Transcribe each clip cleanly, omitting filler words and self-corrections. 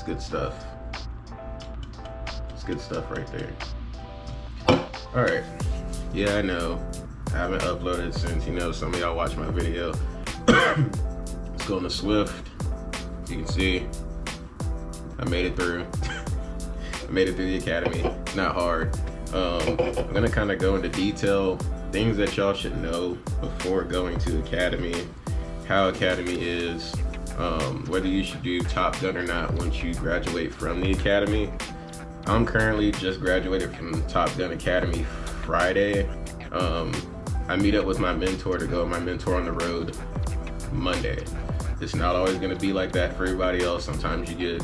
good stuff. It's good stuff right there. All right. Yeah, I know. I haven't uploaded since, some of y'all watch my video. Let's go into Swift. You can see I made it through. I made it through the academy. It's not hard. I'm gonna kind of go into detail, things that y'all should know before going to academy, how academy is, whether you should do Top Gun or not once you graduate from the academy. I'm currently just graduated from Top Gun Academy Friday. I meet up with my mentor to go with my mentor on the road Monday. It's not always gonna be like that for everybody else. Sometimes you get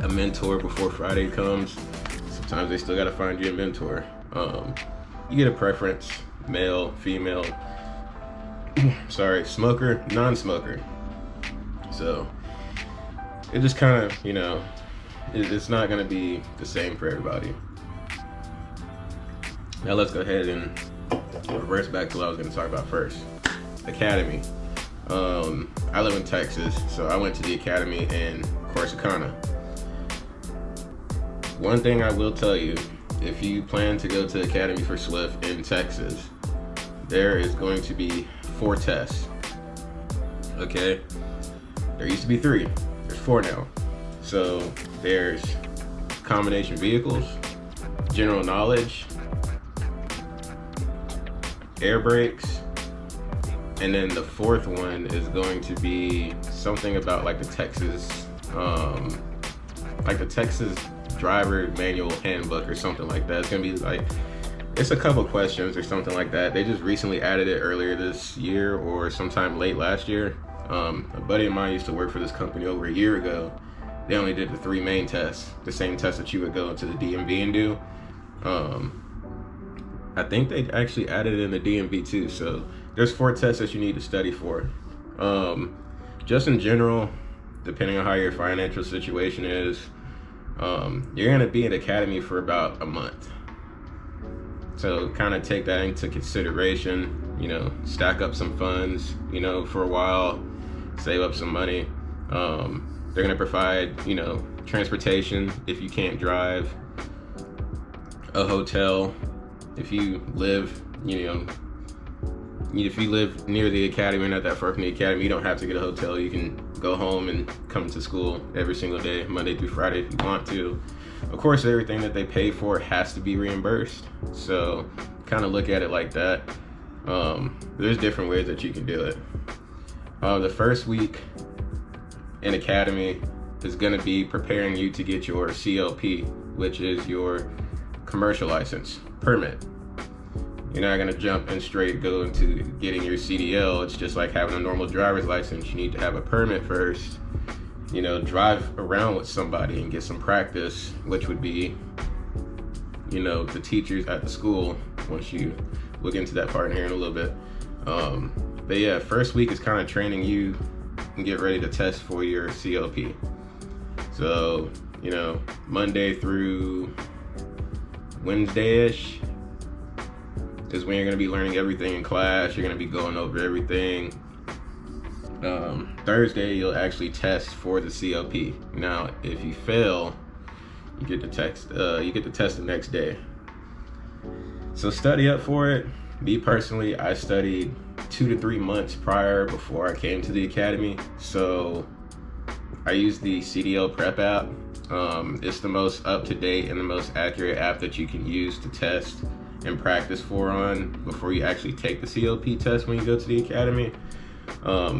a mentor before Friday comes. Sometimes they still gotta find you a mentor. You get a preference, male, female, smoker, non-smoker. So it just kind of, it's not gonna be the same for everybody. Now let's go ahead and reverse back to what I was gonna talk about first. Academy. I live in Texas, so I went to the academy in Corsicana. One thing I will tell you, if you plan to go to Academy for Swift in Texas, there is going to be 4 tests. Okay? There used to be 3. There's 4 now. So there's combination vehicles, general knowledge, air brakes, and then the 4th one is going to be something about like the Texas driver manual handbook or something like that. It's gonna be like, it's a couple questions or something like that. They just recently added it earlier this year or sometime late last year. A buddy of mine used to work for this company over a year ago. They only did the 3 main tests, the same test that you would go into the DMV and do. I think they actually added it in the DMV too. So there's 4 tests that you need to study for. Just in general, depending on how your financial situation is, you're gonna be in academy for about a month. So kind of take that into consideration, stack up some funds, for a while, save up some money. They're gonna provide, transportation if you can't drive, a hotel. If you live, if you live near the academy or not that far from the academy, you don't have to get a hotel. You can go home and come to school every single day, Monday through Friday if you want to. Of course, everything that they pay for has to be reimbursed. So kind of look at it like that. There's different ways that you can do it. The first week in academy is gonna be preparing you to get your CLP, which is your commercial license permit. You're not gonna jump and straight go into getting your CDL. It's just like having a normal driver's license. You need to have a permit first, drive around with somebody and get some practice, which would be, the teachers at the school, once you look into that part here in a little bit. But yeah, first week is kind of training you and get ready to test for your CLP. So, Monday through Wednesday-ish is when you're gonna be learning everything in class. You're gonna be going over everything. Thursday, you'll actually test for the CLP. Now, if you fail, you get the test the next day. So study up for it. Me personally, I studied 2 to 3 months prior before I came to the academy. So I use the CDL Prep app. It's the most up-to-date and the most accurate app that you can use to test and practice before you actually take the CLP test when you go to the academy.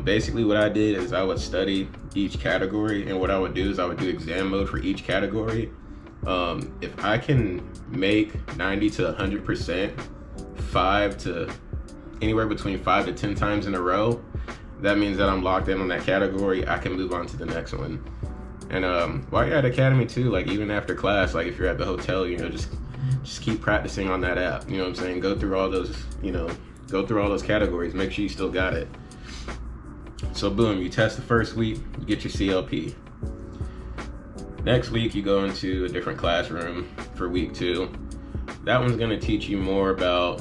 Basically what I did is I would study each category, and what I would do is I would do exam mode for each category. If I can make 90 to 100%, anywhere between 5 to 10 times in a row, that means that I'm locked in on that category. I can move on to the next one. And while you're at academy too, like even after class, like if you're at the hotel, just keep practicing on that app. You know what I'm saying? Go through all those categories. Make sure you still got it. So boom, you test the first week, you get your CLP. Next week, you go into a different classroom for week 2. That one's gonna teach you more about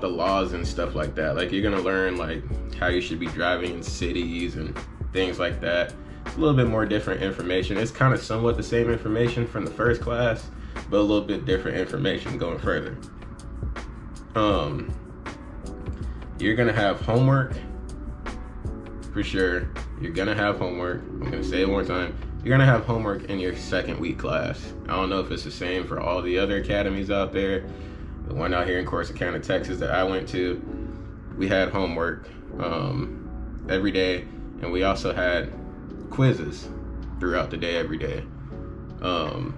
the laws and stuff like that. Like you're gonna learn like how you should be driving in cities and things like that. a little bit more different information. It's kind of somewhat the same information from the first class, but a little bit different information going further. You're gonna have homework for sure. You're gonna have homework. I'm gonna say it one more time. You're gonna have homework in your second week class. I don't know if it's the same for all the other academies out there. The one out here in Corsicana, Texas that I went to, we had homework every day, and we also had quizzes throughout the day every day. The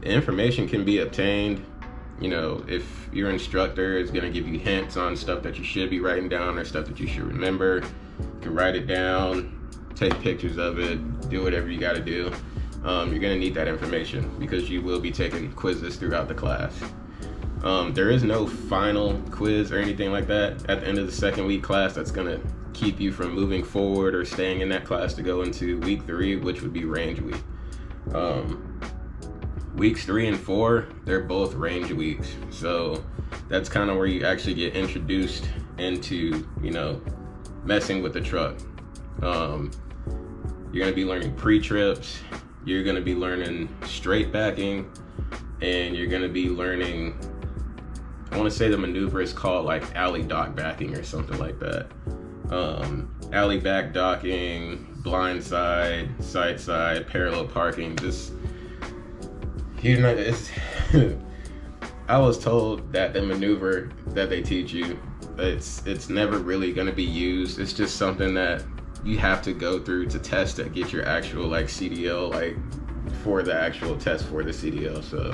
information can be obtained, you know, if your instructor is going to give you hints on stuff that you should be writing down or stuff that you should remember. You can write it down, take pictures of it, do whatever you got to do. You're going to need that information because you will be taking quizzes throughout the class. There is no final quiz or anything like that at the end of the second week class that's going to keep you from moving forward or staying in that class to go into week 3, which would be range week. Weeks 3 and 4, they're both range weeks. So that's kind of where you actually get introduced into, you know, messing with the truck. You're gonna be learning pre-trips, you're gonna be learning straight backing, and you're gonna be learning, I wanna say the maneuver is called like alley dock backing or something like that. Alley back docking, blind side, side, parallel parking, just, you know, it's I was told that the maneuver that they teach you, it's never really gonna be used. It's just something that you have to go through to test to get your actual like CDL, like for the actual test for the CDL. So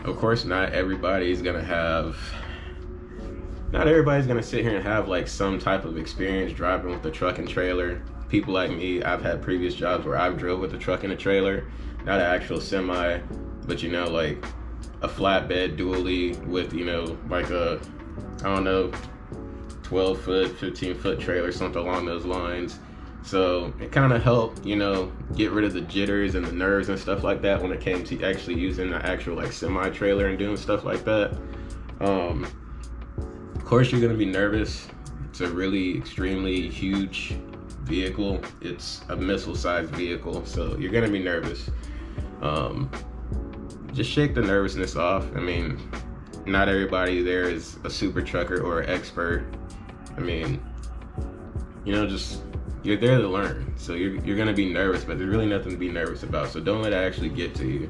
of course not everybody's gonna sit here and have like some type of experience driving with a truck and trailer. People like me, I've had previous jobs where I've drove with a truck and a trailer, not an actual semi, but you know, like a flatbed dually with, you know, like a, I don't know, 12-foot, 15-foot trailer, something along those lines. So it kind of helped, you know, get rid of the jitters and the nerves and stuff like that when it came to actually using the actual like semi trailer and doing stuff like that. Of course you're gonna be nervous. It's a really extremely huge vehicle. It's a missile-sized vehicle, so you're gonna be nervous. Just shake the nervousness off. I mean, not everybody there is a super trucker or an expert. I mean, you know, just you're there to learn, so you're gonna be nervous, but there's really nothing to be nervous about. So don't let it actually get to you.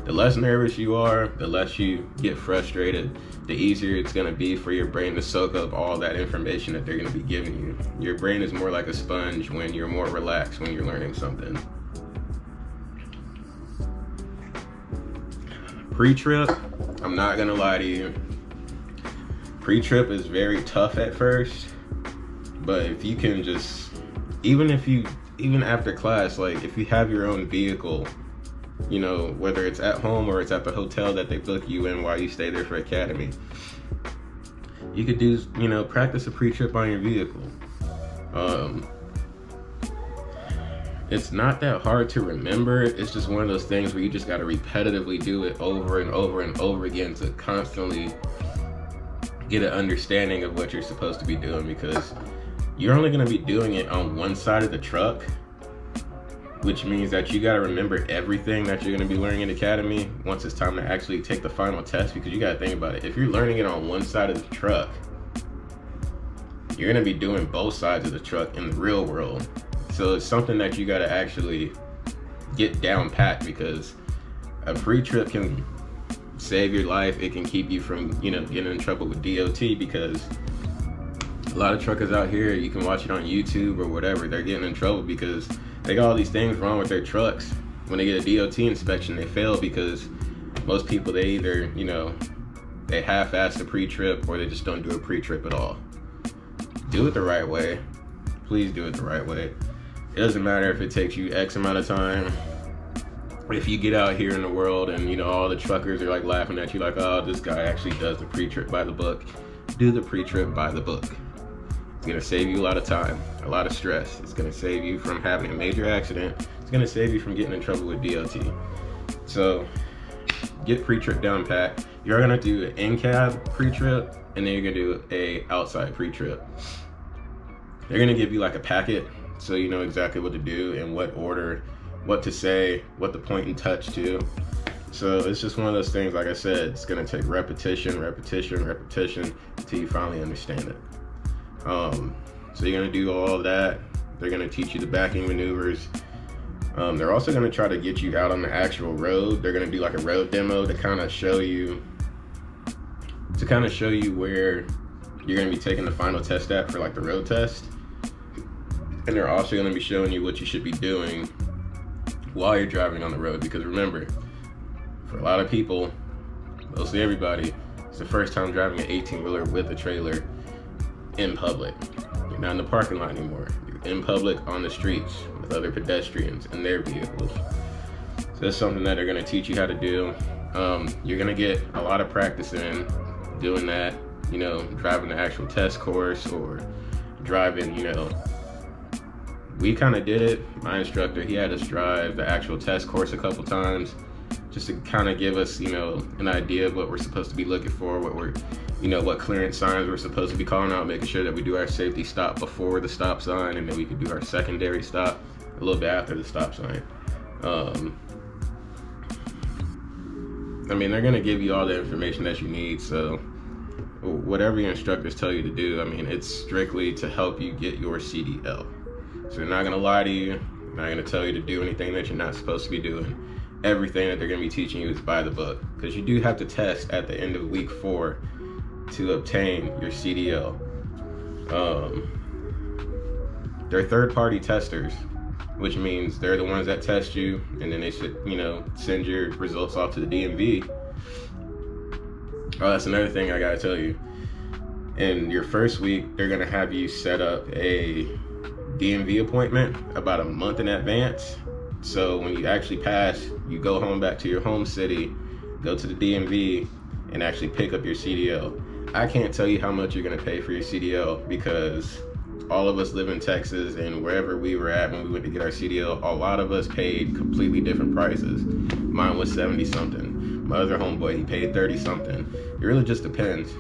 The less nervous you are, the less you get frustrated, the easier it's gonna be for your brain to soak up all that information that they're gonna be giving you. Your brain is more like a sponge when you're more relaxed when you're learning something. Pre-trip, I'm not gonna lie to you. Pre-trip is very tough at first, but if you can just, even after class, like if you have your own vehicle, you know, whether it's at home or it's at the hotel that they book you in while you stay there for academy, you could do, you know, practice a pre-trip on your vehicle. It's not that hard to remember. It's just one of those things where you just got to repetitively do it over and over and over again to constantly get an understanding of what you're supposed to be doing, because you're only going to be doing it on one side of the truck, which means that you got to remember everything that you're going to be learning in academy once it's time to actually take the final test. Because you got to think about it, if you're learning it on one side of the truck, you're going to be doing both sides of the truck in the real world. So it's something that you got to actually get down pat, because a pre-trip can save your life. It can keep you from, you know, getting in trouble with DOT, because a lot of truckers out here, you can watch it on YouTube or whatever, they're getting in trouble because they got all these things wrong with their trucks. When they get a DOT inspection, they fail because most people, they either, you know, they half-ass a pre-trip or they just don't do a pre-trip at all. Do it the right way. Please do it the right way. It doesn't matter if it takes you X amount of time. If you get out here in the world and, you know, all the truckers are like laughing at you like, oh, this guy actually does the pre-trip by the book. Do the pre-trip by the book. It's gonna save you a lot of time, a lot of stress. It's gonna save you from having a major accident. It's gonna save you from getting in trouble with DOT. So get pre-trip down pat. You're gonna do an in-cab pre-trip, and then you're gonna do a outside pre-trip. They're gonna give you like a packet, so you know exactly what to do, in what order, what to say, what to point and touch to. So it's just one of those things, like I said, it's gonna take repetition until you finally understand it. So you're gonna do all of that. They're gonna teach you the backing maneuvers. They're also gonna try to get you out on the actual road. They're gonna do like a road demo to kind of show you where you're gonna be taking the final test at for like the road test. And they're also gonna be showing you what you should be doing while you're driving on the road, because remember, for a lot of people, mostly everybody, it's the first time driving an 18-wheeler with a trailer in public. You're not in the parking lot anymore. You're in public on the streets with other pedestrians in their vehicles. So that's something that they're gonna teach you how to do. You're gonna get a lot of practice in doing that, you know, driving the actual test course or driving, you know, we kind of did it. My instructor, he had us drive the actual test course a couple times just to kind of give us, you know, an idea of what we're supposed to be looking for, what clearance signs we're supposed to be calling out, making sure that we do our safety stop before the stop sign, and then we could do our secondary stop a little bit after the stop sign. I mean, they're gonna give you all the information that you need, so whatever your instructors tell you to do, I mean, it's strictly to help you get your CDL. So they're not gonna lie to you, they're not gonna tell you to do anything that you're not supposed to be doing. Everything that they're gonna be teaching you is by the book, because you do have to test at the end of week 4 to obtain your CDL. They're third-party testers, which means they're the ones that test you, and then they should, you know, send your results off to the DMV. Oh, that's another thing I gotta tell you. In your first week, they're gonna have you set up a DMV appointment about a month in advance. So when you actually pass, you go home back to your home city, go to the DMV, and actually pick up your CDL. I can't tell you how much you're gonna pay for your CDL, because all of us live in Texas, and wherever we were at when we went to get our CDL, a lot of us paid completely different prices. Mine was 70 something. My other homeboy, he paid 30 something. It really just depends.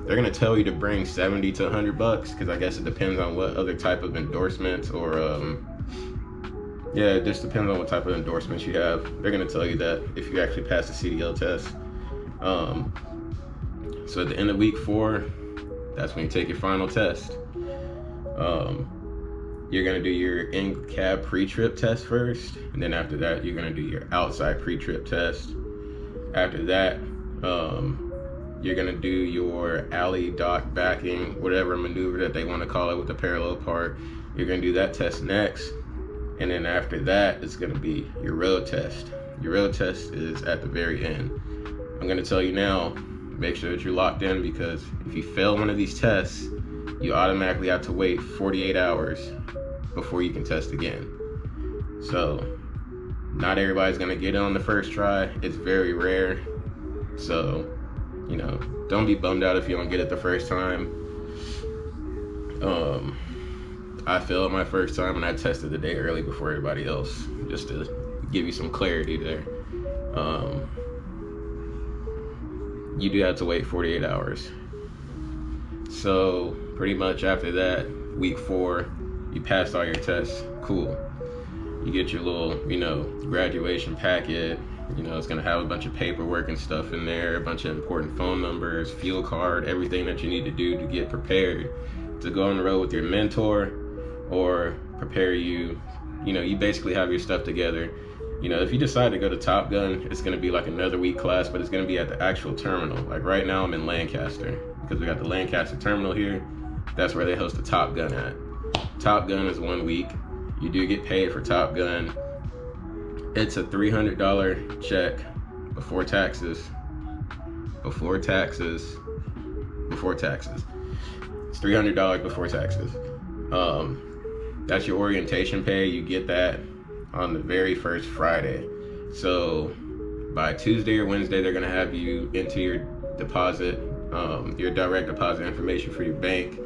They're gonna tell you to bring 70 to $100, because I guess it depends on what other type of endorsements or yeah, it just depends on what type of endorsements you have. They're gonna tell you that if you actually pass the CDL test. So at the end of week 4, that's when you take your final test. You're gonna do your in-cab pre-trip test first, and then after that, you're gonna do your outside pre-trip test. After that, you're gonna do your alley dock backing, whatever maneuver that they wanna call it with the parallel part. You're gonna do that test next. And then after that, it's gonna be your road test. Your road test is at the very end. I'm gonna tell you now, make sure that you're locked in, because if you fail one of these tests, you automatically have to wait 48 hours before you can test again. So not everybody's gonna get it on the first try. It's very rare. So, you know, don't be bummed out if you don't get it the first time. I failed my first time, and I tested the day early before everybody else, just to give you some clarity there. You do have to wait 48 hours. So pretty much after that, week 4, you passed all your tests, cool. You get your little, you know, graduation packet. You know, it's gonna have a bunch of paperwork and stuff in there, a bunch of important phone numbers, fuel card, everything that you need to do to get prepared to go on the road with your mentor, or prepare you. You know, you basically have your stuff together. You know, if you decide to go to Top Gun, it's gonna be like another week class, but it's gonna be at the actual terminal. Like right now I'm in Lancaster, because we got the Lancaster terminal here. That's where they host the Top Gun at. Top Gun is 1 week. You do get paid for Top Gun. It's a $300 check before taxes. Before taxes. It's $300 before taxes. That's your orientation pay. You get that on the very first Friday. So by Tuesday or Wednesday, they're gonna have you enter your deposit, your direct deposit information for your bank.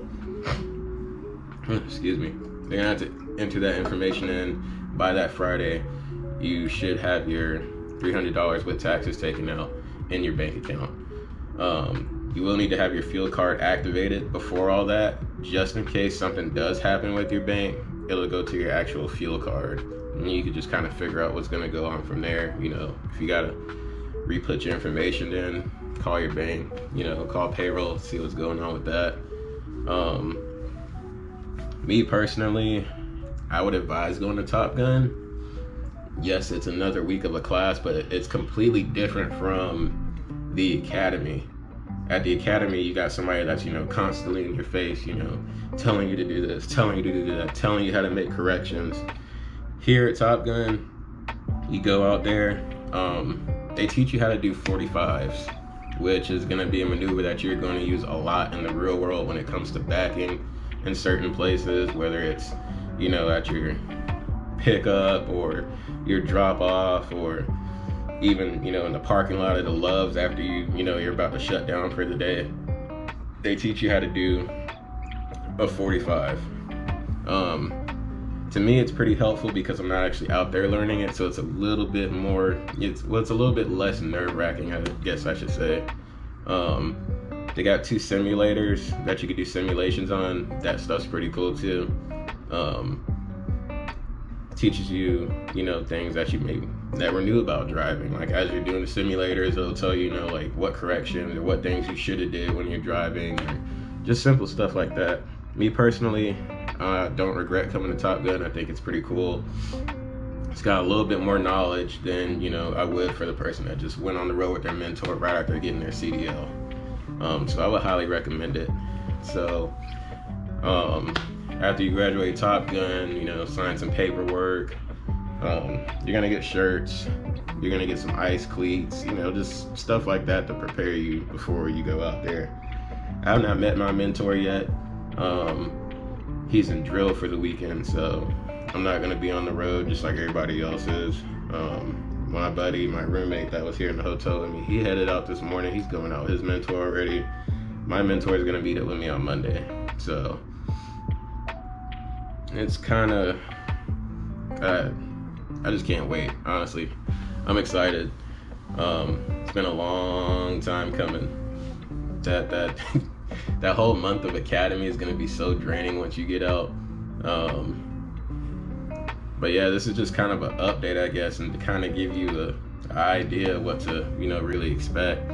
Excuse me. They're gonna have to enter that information in. By that Friday, you should have your $300 with taxes taken out in your bank account. You will need to have your fuel card activated before all that, just in case something does happen with your bank, it'll go to your actual fuel card. And you can just kind of figure out what's gonna go on from there. You know, if you gotta re-put your information in, call your bank, you know, call payroll, see what's going on with that. Me personally, I would advise going to Top Gun. Yes, it's another week of a class, but it's completely different from the academy. At the academy, you got somebody that's, you know, constantly in your face, you know, telling you to do this, telling you to do that, telling you how to make corrections. Here at Top Gun, you go out there, they teach you how to do 45s, which is going to be a maneuver that you're going to use a lot in the real world when it comes to backing in certain places, whether it's, you know, at your pickup or your drop off, or even, you know, in the parking lot of the Loves after you're about to shut down for the day. They teach you how to do a 45. To me, it's pretty helpful because I'm not actually out there learning it, so it's a little bit more, it's a little bit less nerve-wracking, I guess I should say. They got 2 simulators that you could do simulations on. That stuff's pretty cool too. Teaches you, you know, things that you may never knew about driving. Like as you're doing the simulators, it'll tell you, you know, like what corrections or what things you should have did when you're driving, or just simple stuff like that. Me personally, don't regret coming to Top Gun. I think it's pretty cool. It's got a little bit more knowledge than, you know, I would for the person that just went on the road with their mentor right after getting their CDL. So I would highly recommend it. So after you graduate Top Gun, you know, sign some paperwork. You're gonna get shirts. You're gonna get some ice cleats, you know, just stuff like that to prepare you before you go out there. I have not met my mentor yet. He's in drill for the weekend, so I'm not gonna be on the road just like everybody else is. My buddy, my roommate that was here in the hotel with me, he headed out this morning. He's going out with his mentor already. My mentor is gonna meet up with me on Monday. So it's kind of, I just can't wait, honestly. I'm excited. It's been a long time coming. That whole month of academy is gonna be so draining once you get out. But yeah, this is just kind of an update, I guess, and to kind of give you the idea of what to, you know, really expect.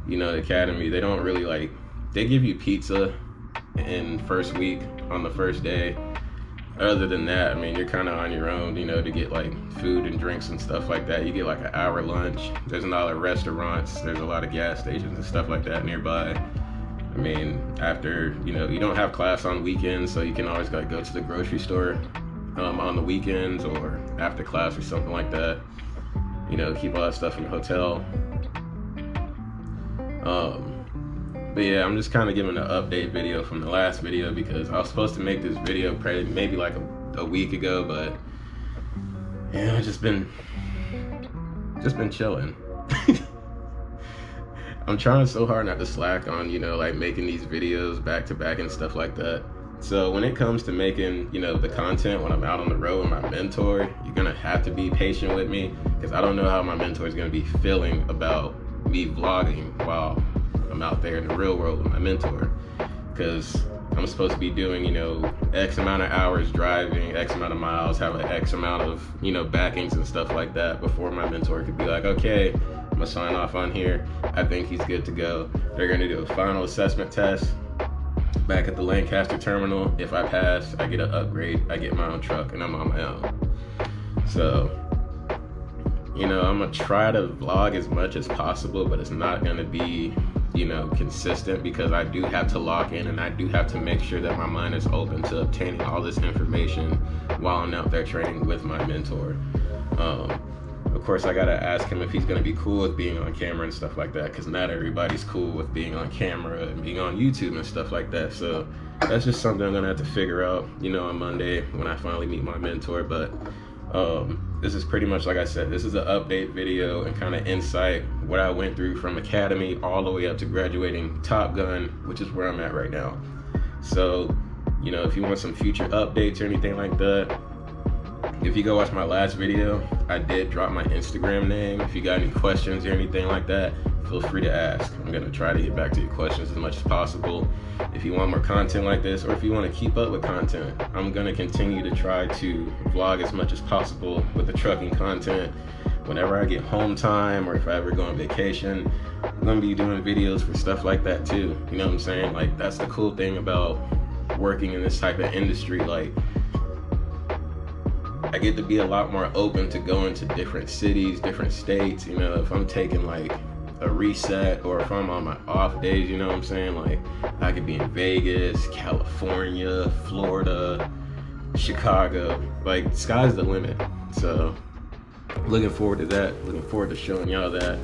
You know, the academy, they don't really they give you pizza in first week on the first day. Other than that, I mean, you're kind of on your own, you know, to get like food and drinks and stuff like that. You get like an hour lunch. There's a lot of restaurants. There's a lot of gas stations and stuff like that nearby. I mean, after, you know, you don't have class on weekends, so you can always go to the grocery store on the weekends or after class or something like that. You know, keep all that stuff in the hotel. But yeah, I'm just kind of giving an update video from the last video because I was supposed to make this video maybe like a week ago, but yeah, I've just been chilling. I'm trying so hard not to slack on, you know, like making these videos back to back and stuff like that. So when it comes to making, you know, the content when I'm out on the road with my mentor, you're gonna have to be patient with me because I don't know how my mentor is gonna be feeling about me vlogging while I'm out there in the real world with my mentor, because I'm supposed to be doing, you know, X amount of hours driving, X amount of miles, have an X amount of, you know, backings and stuff like that before my mentor could be like, okay, I'm gonna sign off on here. I think he's good to go. They're gonna do a final assessment test back at the Lancaster terminal. If I pass, I get an upgrade. I get my own truck and I'm on my own. So, you know, I'm gonna try to vlog as much as possible, but it's not gonna be, you know, consistent because I do have to lock in and I do have to make sure that my mind is open to obtaining all this information while I'm out there training with my mentor. Of course, I gotta ask him if he's gonna be cool with being on camera and stuff like that, because not everybody's cool with being on camera and being on YouTube and stuff like that. So that's just something I'm gonna have to figure out, you know, on Monday when I finally meet my mentor. But this is pretty much, like I said, this is an update video and kind of insight what I went through from academy all the way up to graduating Top Gun, which is where I'm at right now. So, you know, if you want some future updates or anything like that, if you go watch my last video, I did drop my Instagram name. If you got any questions or anything like that, feel free to ask. I'm gonna try to get back to your questions as much as possible. If you want more content like this, or if you want to keep up with content, I'm gonna continue to try to vlog as much as possible with the trucking content. Whenever I get home time, or if I ever go on vacation, I'm gonna be doing videos for stuff like that too. You know what I'm saying? Like, that's the cool thing about working in this type of industry. Like, I get to be a lot more open to going to different cities, different states. You know, if I'm taking like a reset, or if I'm on my off days, you know what I'm saying? Like, I could be in Vegas, California, Florida, Chicago. Like, sky's the limit. So looking forward to that, looking forward to showing y'all that.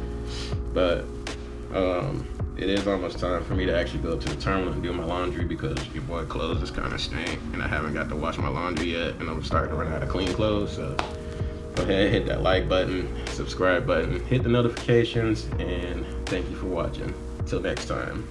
But it is almost time for me to actually go up to the terminal and do my laundry, because your boy clothes is kind of stink and I haven't got to wash my laundry yet, and I'm starting to run out of clean clothes. So go ahead, hit that like button, subscribe button, hit the notifications, and thank you for watching. Till next time.